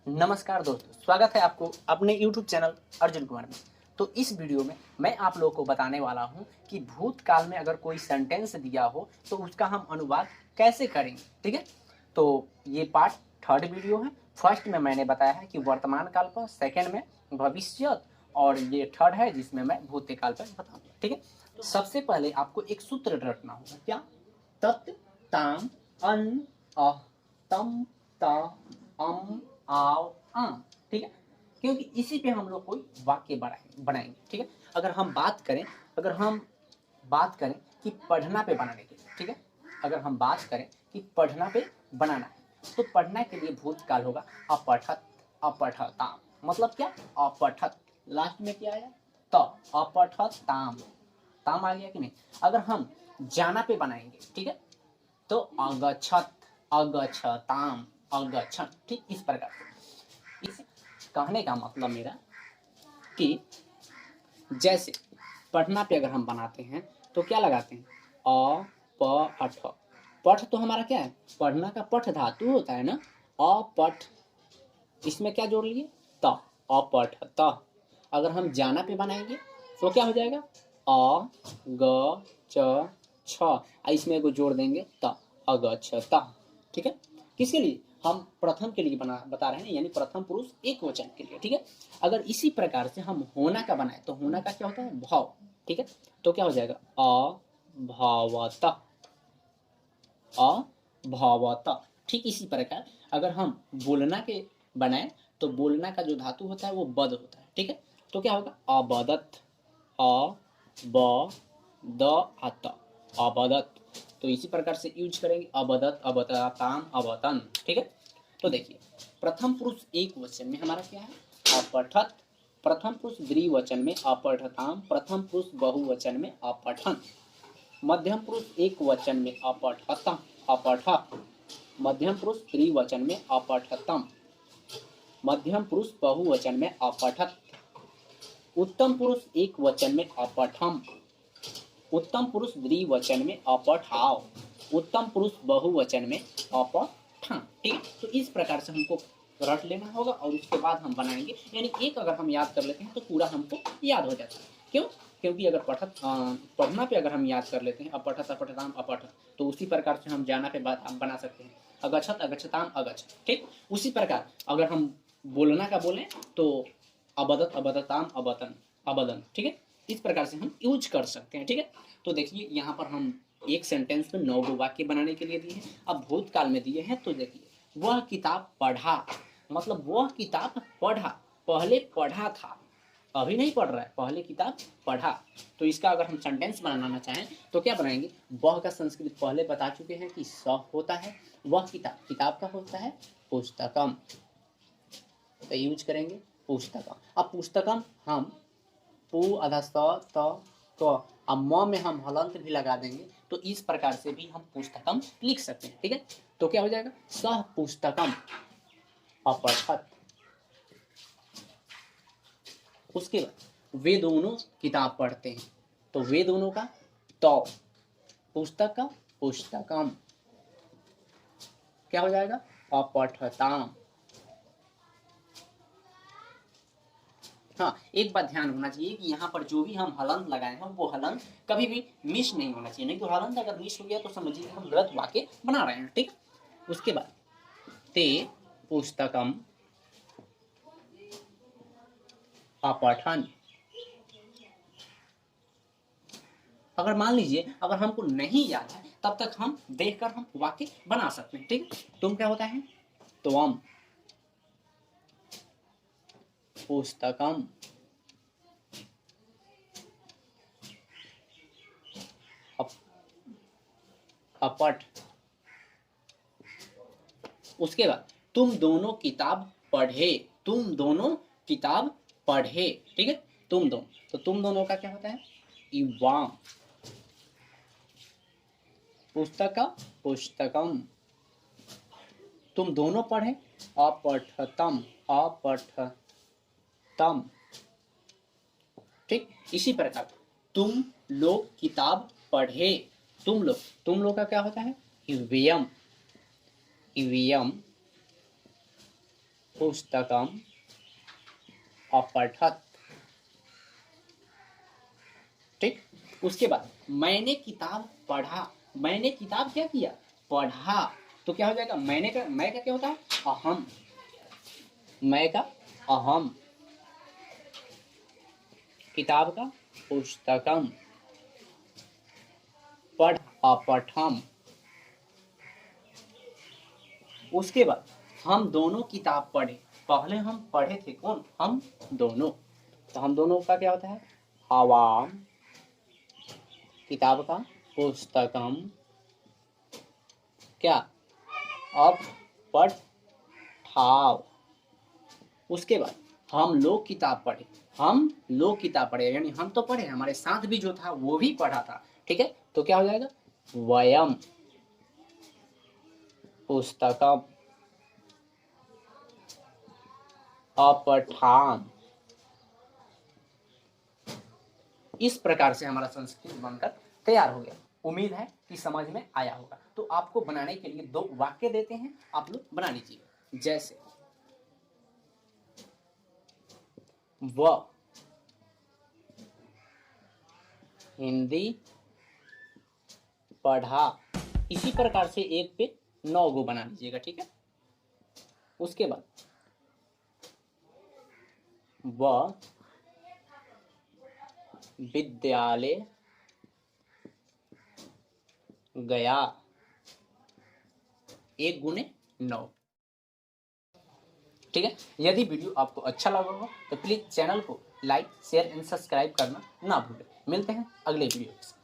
नमस्कार दोस्तों, स्वागत है आपको अपने YouTube चैनल अर्जुन कुमार में। तो इस वीडियो में मैं आप लोगों को बताने वाला हूं कि भूतकाल में अगर कोई सेंटेंस दिया हो तो उसका हम अनुवाद कैसे करेंगे। ठीक है, तो ये पार्ट थर्ड वीडियो है। फर्स्ट में मैंने बताया है कि वर्तमान काल पर, सेकेंड में भविष्य, और ये थर्ड है जिसमें मैं भूतकाल पर बताऊंगा। ठीक है, तो सबसे पहले आपको एक सूत्र रटना होगा। क्या? तत् ताम अन अह तम ता अम आओ आम। ठीक है, क्योंकि इसी पे हम लोग कोई वाक्य बनाएंगे। ठीक है, अगर हम बात करें कि पढ़ना पे बनाने के लिए, ठीक है, अगर हम बात करें कि पढ़ना पे बनाना है तो पढ़ना के लिए भूतकाल होगा अपठत अपठताम। मतलब क्या? अपठत, लास्ट में क्या आया? तो अपठत ताम, ताम आ गया कि नहीं। अगर हम जाना पे बनाएंगे, ठीक है, तो अगछत अगछताम अगछत। ठीक, इस प्रकार से। इस कहने का मतलब मेरा कि जैसे पढ़ना पे अगर हम बनाते हैं तो क्या लगाते हैं? अ प अठ। पठ तो हमारा क्या है? पढ़ना का पठ धातु होता है ना। अपठ, इसमें क्या जोड़ लिए? त, अपठ त। अगर हम जाना पे बनाएंगे तो क्या हो जाएगा? अ ग च छ, इसमें एगो जोड़ देंगे त, अगछता। ठीक है, किसके लिए? हम प्रथम के लिए बता रहे हैं, यानी प्रथम पुरुष एक वचन के लिए। ठीक है, अगर इसी प्रकार से हम होना का बनाए तो होना का क्या होता है? भाव। ठीक है, तो क्या हो जाएगा? अभावत अभावत। ठीक इसी प्रकार अगर हम बोलना के बनाए तो बोलना का जो धातु होता है वो बद होता है। ठीक है, तो क्या होगा? अबदत अ ब द अत अबदत। तो इसी प्रकार से यूज करेंगे अबदत अबताम अबतन। ठीक है, तो देखिए प्रथम पुरुष एक वचन में हमारा क्या है? अपठत। प्रथम पुरुष द्विवचन में अपठताम। प्रथम पुरुष बहुवचन में अपठन। मध्यम पुरुष एक वचन में अपठतम अपठ। मध्यम पुरुष त्रिवचन में अपठतम। मध्यम पुरुष बहुवचन में अपठत। उत्तम पुरुष एक वचन में अपठम। उत्तम पुरुष द्विवचन में अपठाव। उत्तम पुरुष बहुवचन में अपठा। ठीक, तो इस प्रकार से हमको रट लेना होगा और उसके बाद हम बनाएंगे। यानी एक अगर हम याद कर लेते हैं तो पूरा हमको याद हो जाता है। क्यों? क्योंकि अगर पढ़ना पे अगर हम याद कर लेते हैं अपठत अपठताम अपठ, तो उसी प्रकार से हम जाना पे बना सकते हैं अगछत अगछताम अगछ। ठीक, उसी प्रकार अगर हम बोलना का बोलें तो अबदत अबदताम अबतन अबदन। ठीक है, इस प्रकार से हम यूज कर सकते हैं। ठीक है, तो देखिए यहाँ पर हम एक सेंटेंस में 9 वाक्य बनाने के लिए दिए हैं। अब भूतकाल में दिए हैं तो देखिए वह किताब पढ़ा, मतलब वह किताब पढ़ा, पहले पढ़ा था, अभी नहीं पढ़ रहा है, पहले किताब पढ़ा। तो इसका अगर हम सेंटेंस बनाना चाहें तो क्या बनाएंगे? वह का संस्कृत पहले बता चुके हैं कि स होता है। वह किताब, किताब का होता है पुस्तकम, तो यूज करेंगे पुस्तकम। अब पुस्तकम हम पु अधस्त त क, अब म में हम हलंत भी लगा देंगे तो इस प्रकार से भी हम पुस्तकम लिख सकते हैं। ठीक है, तो क्या हो जाएगा? सह पुस्तकम अपठत। उसके बाद वे दोनों किताब पढ़ते हैं, तो वे दोनों का तो पुस्तक का पुस्तकम क्या हो जाएगा? अपठताम। हाँ, एक बात ध्यान होना चाहिए कि यहाँ पर जो भी हम हलंत लगाए हैं वो हलंत कभी भी मिस नहीं होना चाहिए, नहीं तो हलंत अगर मिस हो गया तो समझिए हम गलत वाक्य बना रहे हैं। ठीक, उसके बाद ते पुस्तकम अपठन। अगर मान लीजिए अगर हमको नहीं याद है तब तक हम देखकर हम वाक्य बना सकते हैं। ठीक, तुम क्या होता है? त्वम पुस्तकम अपठ। उसके बाद तुम दोनों किताब पढ़े, तुम दोनों किताब पढ़े। ठीक है, तुम दोनों, तो तुम दोनों का क्या होता है? इवाम। पुस्तक का पुस्तकम, तुम दोनों पढ़े अपठतम अपठतम। ठीक, इसी प्रकार तुम लोग किताब पढ़े, तुम लोग का क्या होता है? इवियम इवियम। पुस्तकम अपठत। ठीक, उसके बाद मैंने किताब पढ़ा, मैंने किताब क्या किया, पढ़ा, तो क्या हो जाएगा, मैंने का, मैं का क्या होता है, अहम, मैं का अहम, किताब का पुस्तकम, पढ़ अपठम। उसके बाद हम दोनों किताब पढ़े, पहले हम पढ़े थे, कौन, हम दोनों, तो हम दोनों का क्या होता है, आवाम, किताब का पुस्तकम, क्या, अब पठाओ। उसके बाद हम लोग किताब पढ़े, हम लोग किताब पढ़े, यानी हम तो पढ़े, हमारे साथ भी जो था वो भी पढ़ा था, ठीक है, तो क्या हो जाएगा, वयम पुस्तकम अपठाम। इस प्रकार से हमारा संस्कृत बनकर तैयार हो गया। उम्मीद है कि समझ में आया होगा। तो आपको बनाने के लिए 2 वाक्य देते हैं, आप लोग बना लीजिए। जैसे वह हिंदी पढ़ा, इसी प्रकार से 1 पे 9 गो बना लीजिएगा, ठीक है। उसके बाद वह विद्यालय गया, 1 गुने 9, ठीक है। यदि वीडियो आपको अच्छा लगा हो तो प्लीज चैनल को लाइक, शेयर एंड सब्सक्राइब करना ना भूलें। मिलते हैं अगले वीडियो में।